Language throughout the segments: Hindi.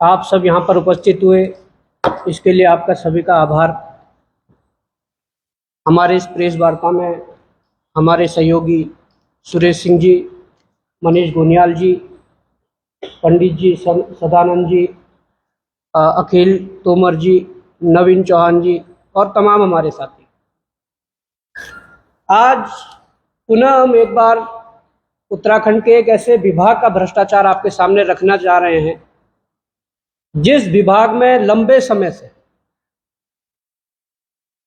आप सब यहाँ पर उपस्थित हुए, इसके लिए आपका सभी का आभार। हमारे इस प्रेस वार्ता में हमारे सहयोगी सुरेश सिंह जी, मनीष गोनियाल जी, पंडित जी सदानंद जी, अखिल तोमर जी, नवीन चौहान जी और तमाम हमारे साथी। आज पुनः हम एक बार उत्तराखंड के एक ऐसे विभाग का भ्रष्टाचार आपके सामने रखना चाह रहे हैं जिस विभाग में लंबे समय से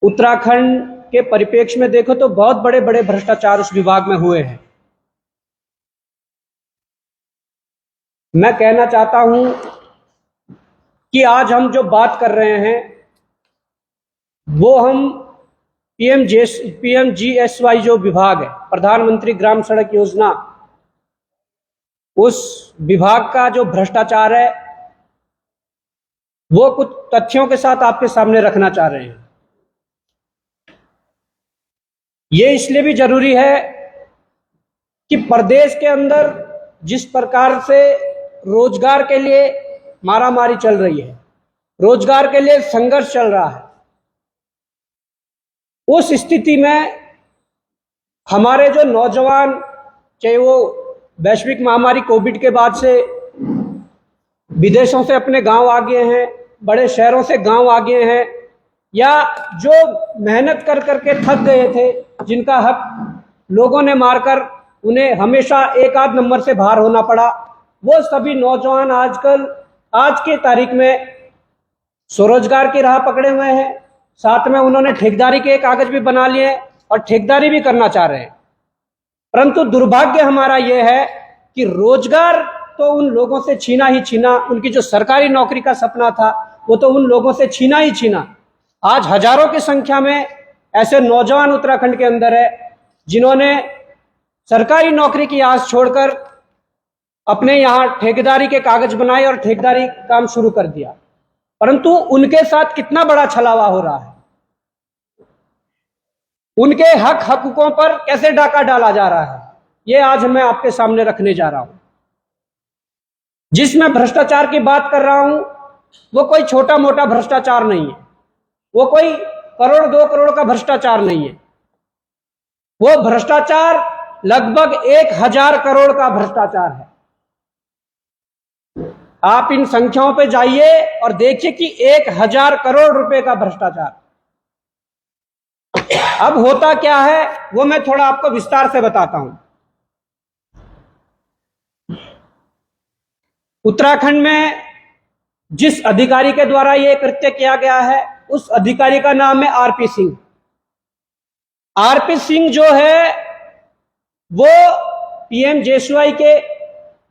उत्तराखंड के परिप्रेक्ष्य में देखो तो बहुत बड़े बड़े भ्रष्टाचार उस विभाग में हुए हैं। मैं कहना चाहता हूं कि आज हम जो बात कर रहे हैं वो हम पीएमजीएसवाई जो विभाग है, प्रधानमंत्री ग्राम सड़क योजना, उस विभाग का जो भ्रष्टाचार है वो कुछ तथ्यों के साथ आपके सामने रखना चाह रहे हैं। ये इसलिए भी जरूरी है कि प्रदेश के अंदर जिस प्रकार से रोजगार के लिए मारामारी चल रही है, रोजगार के लिए संघर्ष चल रहा है, उस स्थिति में हमारे जो नौजवान, चाहे वो वैश्विक महामारी कोविड के बाद से विदेशों से अपने गांव आ गए हैं, बड़े शहरों से गांव आ गए हैं, या जो मेहनत कर करके थक गए थे, जिनका हक लोगों ने मारकर उन्हें हमेशा एक आध नंबर से बाहर होना पड़ा, वो सभी नौजवान आजकल आज के तारीख में स्वरोजगार की राह पकड़े हुए हैं। साथ में उन्होंने ठेकेदारी के कागज भी बना लिए और ठेकेदारी भी करना चाह रहे हैं। परंतु दुर्भाग्य हमारा यह है कि रोजगार तो उन लोगों से छीना ही छीना, उनकी जो सरकारी नौकरी का सपना था वो तो उन लोगों से छीना ही छीना। आज हजारों की संख्या में ऐसे नौजवान उत्तराखंड के अंदर है जिन्होंने सरकारी नौकरी की आस छोड़कर अपने यहाँ ठेकेदारी के कागज बनाए और ठेकेदारी काम शुरू कर दिया। परंतु उनके साथ कितना बड़ा छलावा हो रहा है, उनके हकूकों पर कैसे डाका डाला जा रहा है, ये आज मैं आपके सामने रखने जा रहा हूं। जिसमें भ्रष्टाचार की बात कर रहा हूं वो कोई छोटा मोटा भ्रष्टाचार नहीं है, वो कोई करोड़ 2 करोड़ का भ्रष्टाचार नहीं है, वो भ्रष्टाचार लगभग 1000 करोड़ का भ्रष्टाचार है। आप इन संख्याओं पे जाइए और देखिए कि 1000 करोड़ रुपए का भ्रष्टाचार। अब होता क्या है वो मैं थोड़ा आपको विस्तार से बताता हूं। उत्तराखंड में जिस अधिकारी के द्वारा यह कृत्य किया गया है उस अधिकारी का नाम है आरपी सिंह। आरपी सिंह जो है वो पीएमजीएसवाई के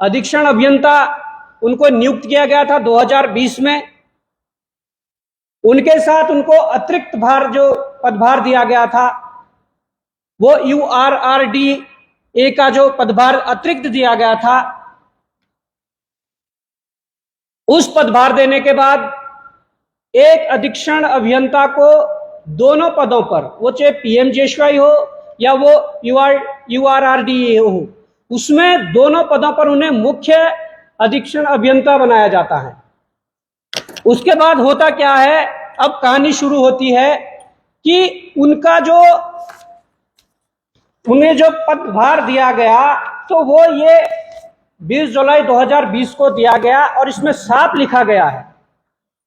अधीक्षण अभियंता, उनको नियुक्त किया गया था 2020 में। उनके साथ उनको अतिरिक्त भार जो पदभार दिया गया था वो URRDA का जो पदभार अतिरिक्त दिया गया था, उस पदभार देने के बाद एक अधीक्षण अभियंता को दोनों पदों पर, वो चाहे पीएमजीएसवाई हो या वो URRDA हो, उसमें दोनों पदों पर उन्हें मुख्य अधीक्षण अभियंता बनाया जाता है। उसके बाद होता क्या है, अब कहानी शुरू होती है कि उन्हें जो पदभार दिया गया तो वो ये 20 जुलाई 2020 को दिया गया और इसमें साफ लिखा गया है,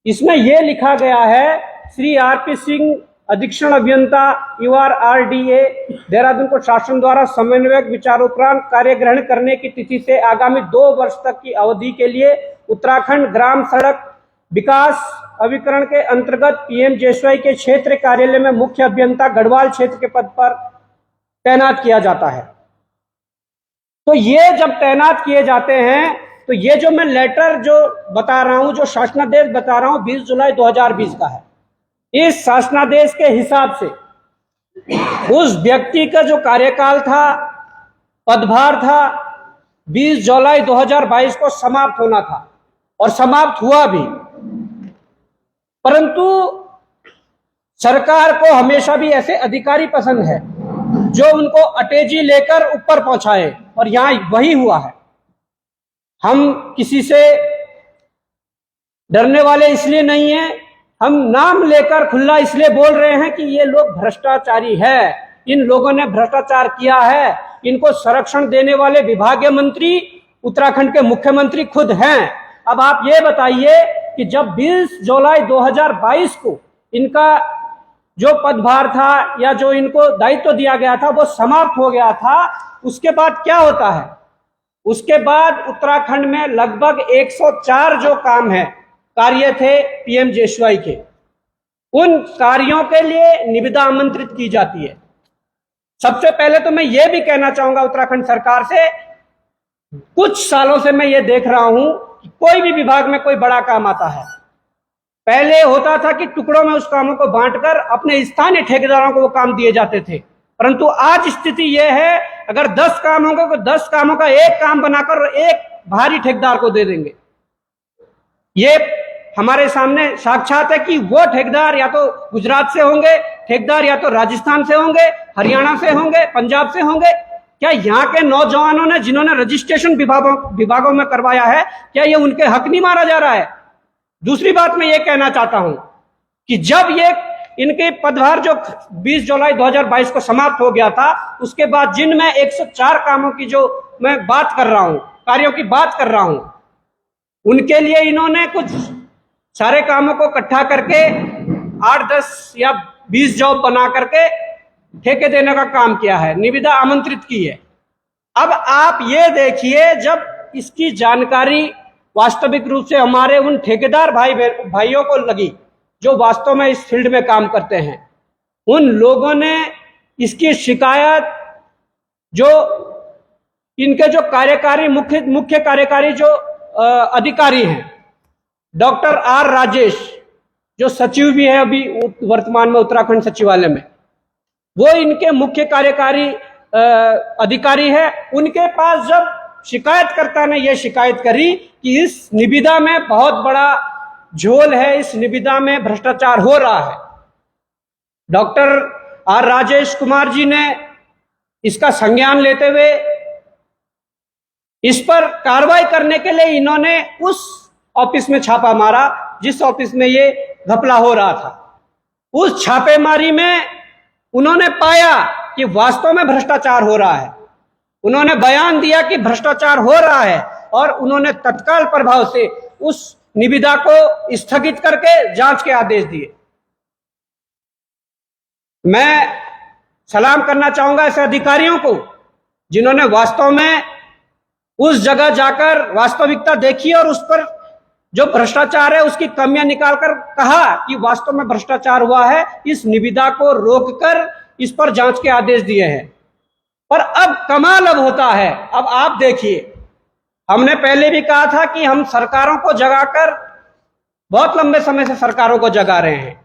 इसमें यह लिखा गया है श्री आरपी सिंह अधीक्षण अभियंता URRDA देहरादून को शासन द्वारा समन्वयक विचारोपरांत कार्य ग्रहण करने की तिथि से आगामी 2 वर्ष तक की अवधि के लिए उत्तराखंड ग्राम सड़क विकास अभिकरण के अंतर्गत पीएमजीएसवाई के क्षेत्र कार्यालय में मुख्य अभियंता गढ़वाल क्षेत्र के पद पर तैनात किया जाता है। तो ये जब तैनात किए जाते हैं तो ये जो मैं लेटर जो बता रहा हूं, जो शासनादेश बता रहा हूं, 20 जुलाई 2020 का है। इस शासनादेश के हिसाब से उस व्यक्ति का जो कार्यकाल था, पदभार था, 20 जुलाई 2022 को समाप्त होना था और समाप्त हुआ भी। परंतु सरकार को हमेशा भी ऐसे अधिकारी पसंद है जो उनको अटेजी लेकर ऊपर पहुंचाए, और यहां वही हुआ है। हम किसी से डरने वाले इसलिए नहीं है, हम नाम लेकर खुला इसलिए बोल रहे हैं कि ये लोग भ्रष्टाचारी है, इन लोगों ने भ्रष्टाचार किया है। इनको संरक्षण देने वाले विभागीय मंत्री उत्तराखंड के मुख्यमंत्री खुद हैं। अब आप ये बताइए कि जब 20 जुलाई 2022 को इनका जो पदभार था या जो इनको दायित्व दिया गया था वो समाप्त हो गया था, उसके बाद क्या होता है? उसके बाद उत्तराखंड में लगभग 104 जो काम है, कार्य थे पीएमजीएसवाई के, उन कार्यों के लिए निविदा आमंत्रित की जाती है। सबसे पहले तो मैं ये भी कहना चाहूंगा उत्तराखंड सरकार से, कुछ सालों से मैं ये देख रहा हूं कि कोई भी विभाग में कोई बड़ा काम आता है, पहले होता था कि टुकड़ों में उस कामों को बांटकर अपने स्थानीय ठेकेदारों को वो काम दिए जाते थे, परंतु आज स्थिति यह है अगर 10 काम होंगे तो 10 कामों का एक काम बनाकर एक भारी ठेकेदार को दे देंगे। ये हमारे सामने साक्षात है कि वो ठेकेदार या तो गुजरात से होंगे, ठेकेदार या तो राजस्थान से होंगे, हरियाणा से होंगे, पंजाब से होंगे। क्या यहाँ के नौजवानों ने जिन्होंने रजिस्ट्रेशन विभागों में करवाया है, क्या ये उनके हक नहीं मारा जा रहा है? दूसरी बात मैं ये कहना चाहता हूं कि जब ये इनके पदभार जो 20 जुलाई 2022 को समाप्त हो गया था, उसके बाद जिनमें 104 कामों की जो मैं बात कर रहा हूं, कार्यों की बात कर रहा हूं, उनके लिए इन्होंने कुछ सारे कामों को इकट्ठा करके 8, 10 या 20 जॉब बना करके ठेके देने का काम किया है, निविदा आमंत्रित की है। अब आप ये देखिए, जब इसकी जानकारी वास्तविक रूप से हमारे उन ठेकेदार भाइयों को लगी जो वास्तव में इस फील्ड में काम करते हैं, उन लोगों ने इसकी शिकायत जो इनके जो कार्यकारी मुख्य कार्यकारी जो अधिकारी हैं, डॉक्टर आर राजेश, जो सचिव भी है अभी वर्तमान में उत्तराखंड सचिवालय में, वो इनके मुख्य कार्यकारी अधिकारी है। उनके पास जब शिकायतकर्ता ने यह शिकायत करी कि इस निविदा में बहुत बड़ा झोल है, इस निविदा में भ्रष्टाचार हो रहा है, डॉक्टर आर राजेश कुमार जी ने इसका संज्ञान लेते हुए इस पर कार्रवाई करने के लिए इन्होंने उस ऑफिस में छापा मारा जिस ऑफिस में ये घपला हो रहा था। उस छापेमारी में उन्होंने पाया कि वास्तव में भ्रष्टाचार हो रहा है। उन्होंने बयान दिया कि भ्रष्टाचार हो रहा है और उन्होंने तत्काल प्रभाव से उस निविदा को स्थगित करके जांच के आदेश दिए। मैं सलाम करना चाहूंगा ऐसे अधिकारियों को जिन्होंने वास्तव में उस जगह जाकर वास्तविकता देखी और उस पर जो भ्रष्टाचार है उसकी कमियां निकालकर कहा कि वास्तव में भ्रष्टाचार हुआ है, इस निविदा को रोककर इस पर जांच के आदेश दिए हैं। पर अब कमाल अब होता है, अब आप देखिए, हमने पहले भी कहा था कि हम सरकारों को जगाकर बहुत लंबे समय से सरकारों को जगा रहे हैं।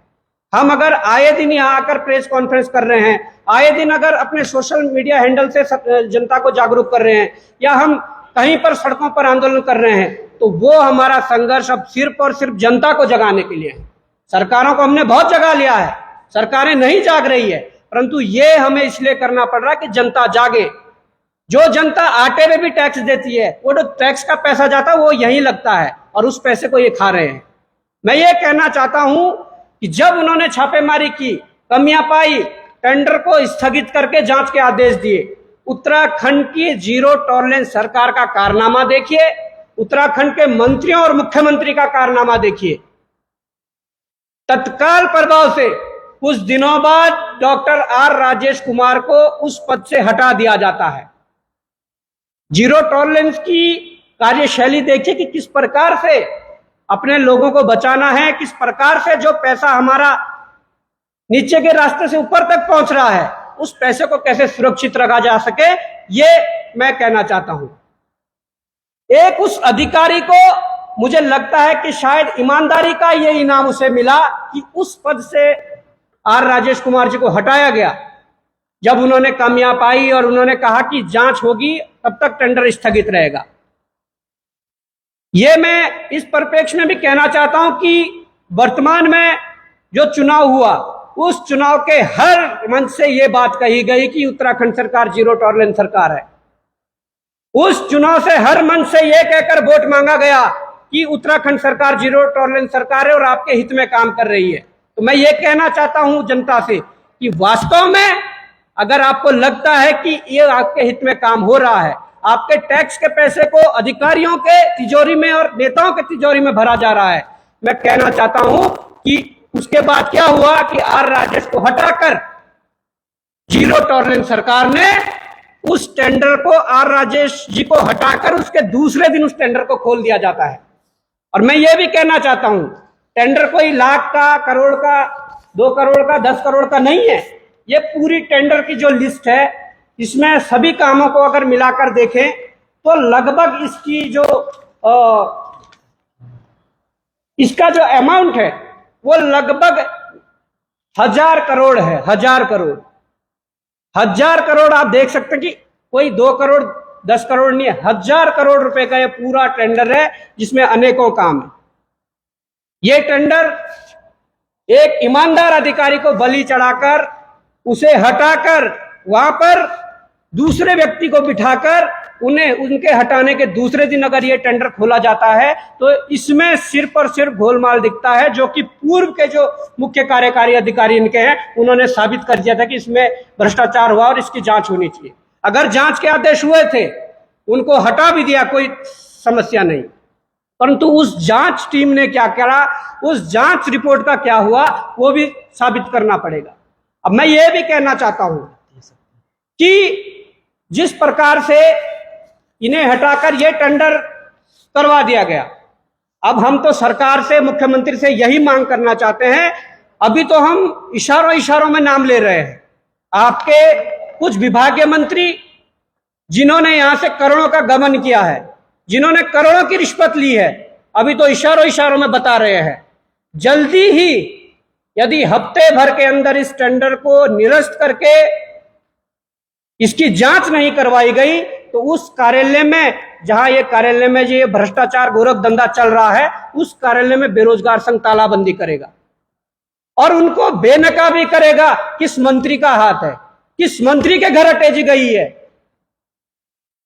हम अगर आए दिन यहाँ आकर प्रेस कॉन्फ्रेंस कर रहे हैं, आए दिन अगर अपने सोशल मीडिया हैंडल से जनता को जागरूक कर रहे हैं, या हम कहीं पर सड़कों पर आंदोलन कर रहे हैं, तो वो हमारा संघर्ष अब सिर्फ और सिर्फ जनता को जगाने के लिए है। सरकारों को हमने बहुत जगा लिया है, सरकारें नहीं जाग रही है, परंतु ये हमें इसलिए करना पड़ रहा है कि जनता जागे। जो जनता आटे में भी टैक्स देती है, वो जो टैक्स का पैसा जाता है वो यहीं लगता है और उस पैसे को ये खा रहे हैं। मैं ये कहना चाहता हूं कि जब उन्होंने छापेमारी की, कमियां पाई, टेंडर को स्थगित करके जांच के आदेश दिए, उत्तराखंड की जीरो टॉलरेंस सरकार का कारनामा देखिए, उत्तराखंड के मंत्रियों और मुख्यमंत्री का कारनामा देखिए। तत्काल प्रभाव से कुछ दिनों बाद डॉक्टर आर राजेश कुमार को उस पद से हटा दिया जाता है। जीरो टॉलरेंस की कार्यशैली देखिए कि किस प्रकार से अपने लोगों को बचाना है, किस प्रकार से जो पैसा हमारा नीचे के रास्ते से ऊपर तक पहुंच रहा है, उस पैसे को कैसे सुरक्षित रखा जा सके, ये मैं कहना चाहता हूं। एक उस अधिकारी को मुझे लगता है कि शायद ईमानदारी का ये इनाम उसे मिला कि उस पद से आर राजेश कुमार जी को हटाया गया। जब उन्होंने कमियां पाई और उन्होंने कहा कि जांच होगी, तब तक टेंडर स्थगित रहेगा। ये मैं इस परिप्रेक्ष्य में भी कहना चाहता हूं कि वर्तमान में जो चुनाव हुआ, उस चुनाव के हर मंच से यह बात कही गई कि उत्तराखंड सरकार जीरो टॉलरेंस सरकार है। उस चुनाव से हर मंच से यह कहकर वोट मांगा गया कि उत्तराखंड सरकार जीरो टॉलरेंस सरकार है और आपके हित में काम कर रही है। तो मैं ये कहना चाहता हूं जनता से कि वास्तव में अगर आपको लगता है कि ये आपके हित में काम हो रहा है, आपके टैक्स के पैसे को अधिकारियों के तिजोरी में और नेताओं के तिजोरी में भरा जा रहा है, मैं कहना चाहता हूं कि उसके बाद क्या हुआ कि आर राजेश को हटाकर जीरो टॉलरेंस सरकार ने उस टेंडर को, आर राजेश जी को हटाकर उसके दूसरे दिन उस टेंडर को खोल दिया जाता है। और मैं ये भी कहना चाहता हूं, टेंडर कोई लाख का, करोड़ का, 2 करोड़ का, 10 करोड़ का नहीं है। ये पूरी टेंडर की जो लिस्ट है, इसमें सभी कामों को अगर मिलाकर देखें तो लगभग इसकी जो इसका जो अमाउंट है वो लगभग 1000 करोड़ है। 1000 करोड़, 1000 करोड़ आप देख सकते हैं कि कोई 2 करोड़ 10 करोड़ नहीं है, 1000 करोड़ रुपए का ये पूरा टेंडर है जिसमें अनेकों काम है। ये टेंडर एक ईमानदार अधिकारी को बलि चढ़ाकर, उसे हटाकर वहां पर दूसरे व्यक्ति को बिठाकर उन्हें उनके हटाने के दूसरे दिन अगर ये टेंडर खोला जाता है तो इसमें सिर्फ और सिर्फ गोलमाल दिखता है, जो कि पूर्व के जो मुख्य कार्यकारी अधिकारी इनके हैं उन्होंने साबित कर दिया था कि इसमें भ्रष्टाचार हुआ और इसकी जांच होनी चाहिए। अगर जांच के आदेश हुए थे, उनको हटा भी दिया, कोई समस्या नहीं, परंतु उस जांच टीम ने क्या करा, उस जांच रिपोर्ट का क्या हुआ, वो भी साबित करना पड़ेगा। अब मैं ये भी कहना चाहता हूं कि जिस प्रकार से इन्हें हटाकर ये टेंडर करवा दिया गया, अब हम तो सरकार से, मुख्यमंत्री से यही मांग करना चाहते हैं। अभी तो हम इशारों में नाम ले रहे हैं। आपके कुछ विभागीय मंत्री जिन्होंने यहां से करोड़ों का गबन किया है, जिन्होंने करोड़ों की रिश्वत ली है, अभी तो इशारों में बता रहे हैं। जल्दी ही यदि हफ्ते भर के अंदर इस टेंडर को निरस्त करके इसकी जांच नहीं करवाई गई तो उस कार्यालय में, जहां ये कार्यालय में ये भ्रष्टाचार गोरख धंधा चल रहा है, उस कार्यालय में बेरोजगार संघ तालाबंदी करेगा और उनको बेनकाबी करेगा। किस मंत्री का हाथ है, किस मंत्री के घर अटैची गई है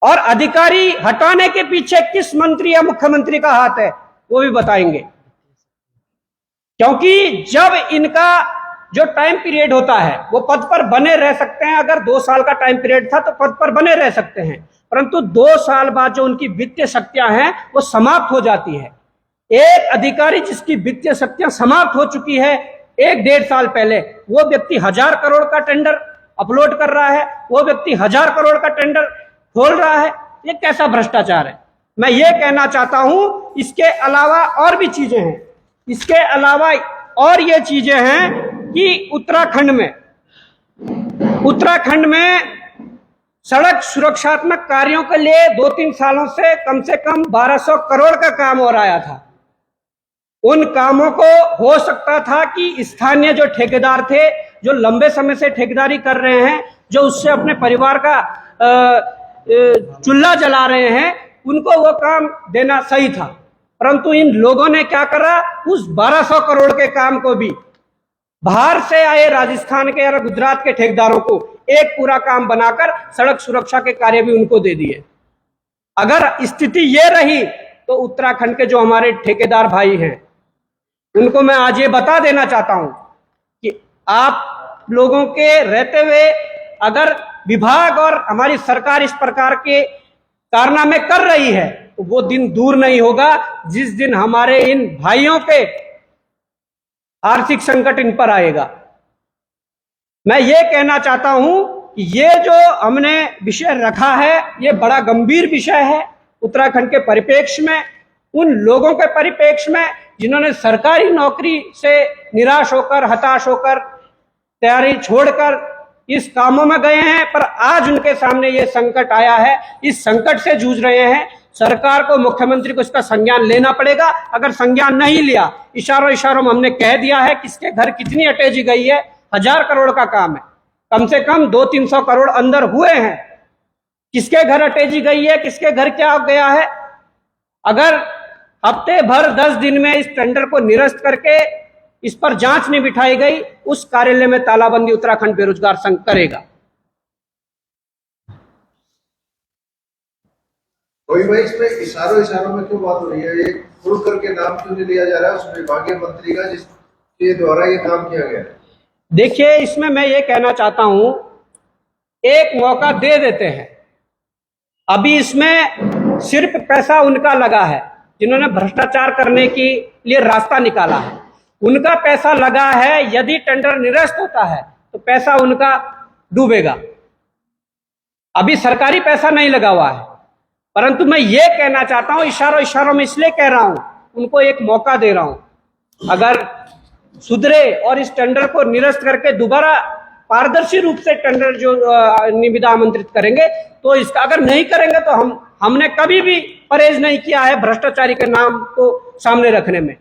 और अधिकारी हटाने के पीछे किस मंत्री या मुख्यमंत्री का हाथ है, वो भी बताएंगे। क्योंकि जब इनका जो टाइम पीरियड होता है वो पद पर बने रह सकते हैं। अगर 2 साल का टाइम पीरियड था तो पद पर बने रह सकते हैं, परंतु 2 साल बाद जो उनकी वित्तीय शक्तियां हैं वो समाप्त हो जाती है। एक अधिकारी जिसकी वित्तीय शक्तियां समाप्त हो चुकी है 1-1.5 साल पहले, वो व्यक्ति 1000 करोड़ का टेंडर अपलोड कर रहा है, वो व्यक्ति 1000 करोड़ का टेंडर खोल रहा है। ये कैसा भ्रष्टाचार है? मैं ये कहना चाहता हूं, इसके अलावा और भी चीजें हैं। इसके अलावा और ये चीजें हैं कि उत्तराखंड में सड़क सुरक्षात्मक कार्यों के लिए 2-3 सालों से कम 1200 करोड़ का काम हो रहा था। उन कामों को हो सकता था कि स्थानीय जो ठेकेदार थे, जो लंबे समय से ठेकेदारी कर रहे हैं, जो उससे अपने परिवार का चूल्हा जला रहे हैं, उनको वो काम देना सही था। परंतु इन लोगों ने क्या करा, उस 1200 करोड़ के काम को भी बाहर से आए राजस्थान के या गुजरात के ठेकेदारों को एक पूरा काम बनाकर सड़क सुरक्षा के कार्य भी उनको दे दिए। अगर स्थिति ये रही तो उत्तराखंड के जो हमारे ठेकेदार भाई हैं, उनको मैं आज ये बता देना चाहता हूं कि आप लोगों के रहते हुए अगर विभाग और हमारी सरकार इस प्रकार के कारनामे कर रही है तो वो दिन दूर नहीं होगा जिस दिन हमारे इन भाइयों के आर्थिक संकट इन पर आएगा। मैं ये कहना चाहता हूं कि ये जो हमने विषय रखा है ये बड़ा गंभीर विषय है उत्तराखंड के परिप्रेक्ष्य में, उन लोगों के परिप्रेक्ष्य में जिन्होंने सरकारी नौकरी से निराश होकर, हताश होकर, तैयारी छोड़कर इस कामों में गए हैं, पर आज उनके सामने ये संकट आया है, इस संकट से जूझ रहे हैं। सरकार को, मुख्यमंत्री को इसका संज्ञान लेना पड़ेगा। अगर संज्ञान नहीं लिया, इशारों में हमने कह दिया है किसके घर कितनी अटैची गई है, 1000 करोड़ का काम है, कम से कम 200-300 करोड़ अंदर हुए हैं। किसके घर अटैची गई है, किसके घर क्या गया है, अगर हफ्ते भर 10 दिन में इस टेंडर को निरस्त करके इस पर जांच नहीं बिठाई गई, उस कार्यालय में तालाबंदी उत्तराखंड बेरोजगार संघ करेगा। वही भाई, इसमें इशारों में क्यों बात हो रही है? ये खुलकर के नाम क्यों नहीं लिया जा रहा है उस विभागीय मंत्री का जिसके द्वारा ये काम किया गया? देखिए, इसमें मैं ये कहना चाहता हूं, एक मौका दे देते हैं। अभी इसमें सिर्फ पैसा उनका लगा है जिन्होंने भ्रष्टाचार करने के लिए रास्ता निकाला है, उनका पैसा लगा है। यदि टेंडर निरस्त होता है तो पैसा उनका डूबेगा। अभी सरकारी पैसा नहीं लगा हुआ है, परंतु मैं ये कहना चाहता हूं, इशारों में इसलिए कह रहा हूं, उनको एक मौका दे रहा हूं। अगर सुधरे और इस टेंडर को निरस्त करके दोबारा पारदर्शी रूप से टेंडर जो निविदा आमंत्रित करेंगे तो इसका, अगर नहीं करेंगे तो हमने कभी भी परहेज नहीं किया है भ्रष्टाचारी के नाम को सामने रखने में।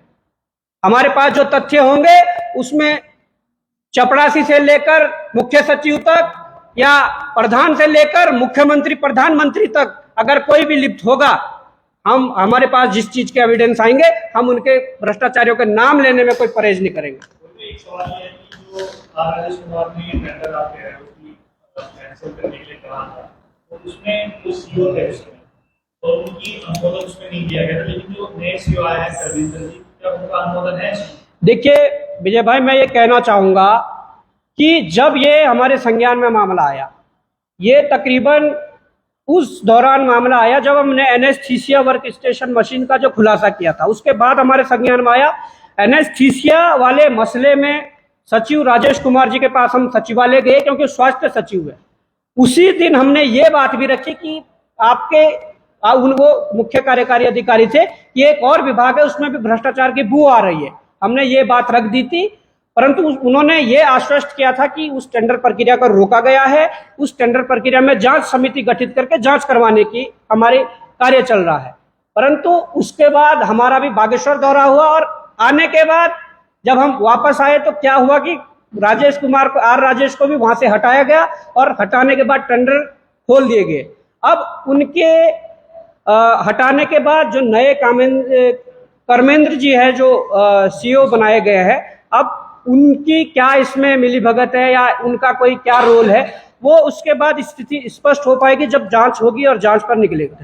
हमारे पास जो तथ्य होंगे उसमें चपरासी से लेकर मुख्य सचिव तक या प्रधान से लेकर मुख्यमंत्री प्रधानमंत्री तक अगर कोई भी लिप्त होगा, हमारे पास जिस चीज के एविडेंस आएंगे हम उनके भ्रष्टाचारियों के नाम लेने में कोई परहेज नहीं करेंगे। एक सवाल ये है कि जो राजेश कुमार ने टेंडर आप कह रहे हो कि कैंसिल करने के लिए कहा था, तो उसमें जो सीईओ थे उसमें, तो उनकी अनुमोदन उसमें नहीं दिया गया था, लेकिन जो नए सीईओ आए हैं करविंदर जी, क्या उनका अनुमोदन है? देखिए विजय भाई, मैं ये कहना चाहूंगा कि जब ये हमारे संज्ञान में मामला आया, ये तकरीबन उस दौरान मामला आया जब हमने एनेस्थीसिया वर्क स्टेशन मशीन का जो खुलासा किया था, उसके बाद हमारे संज्ञान में आया। एनेस्थीसिया वाले मसले में सचिव राजेश कुमार जी के पास हम सचिवालय गए, क्योंकि स्वास्थ्य सचिव है। उसी दिन हमने ये बात भी रखी कि आपके वो मुख्य कार्यकारी अधिकारी थे कि एक और विभाग है उसमें भी भ्रष्टाचार की बू आ रही है, हमने ये बात रख दी थी। परंतु उन्होंने ये आश्वस्त किया था कि उस टेंडर प्रक्रिया को रोका गया है, उस टेंडर प्रक्रिया में जांच समिति गठित करके जांच करवाने की हमारे कार्य चल रहा है। परंतु उसके बाद हमारा भी बागेश्वर दौरा हुआ और आने के बाद जब हम वापस आए तो क्या हुआ कि राजेश कुमार को, राजेश को भी वहां से हटाया गया और हटाने के बाद टेंडर खोल दिए गए। अब उनके हटाने के बाद जो नए कर्मेंद्र जी है जो सीईओ बनाए गए हैं, अब उनकी क्या इसमें मिलीभगत है या उनका कोई क्या रोल है, वो उसके बाद स्थिति स्पष्ट हो पाएगी जब जांच होगी और जांच पर निकलेगा।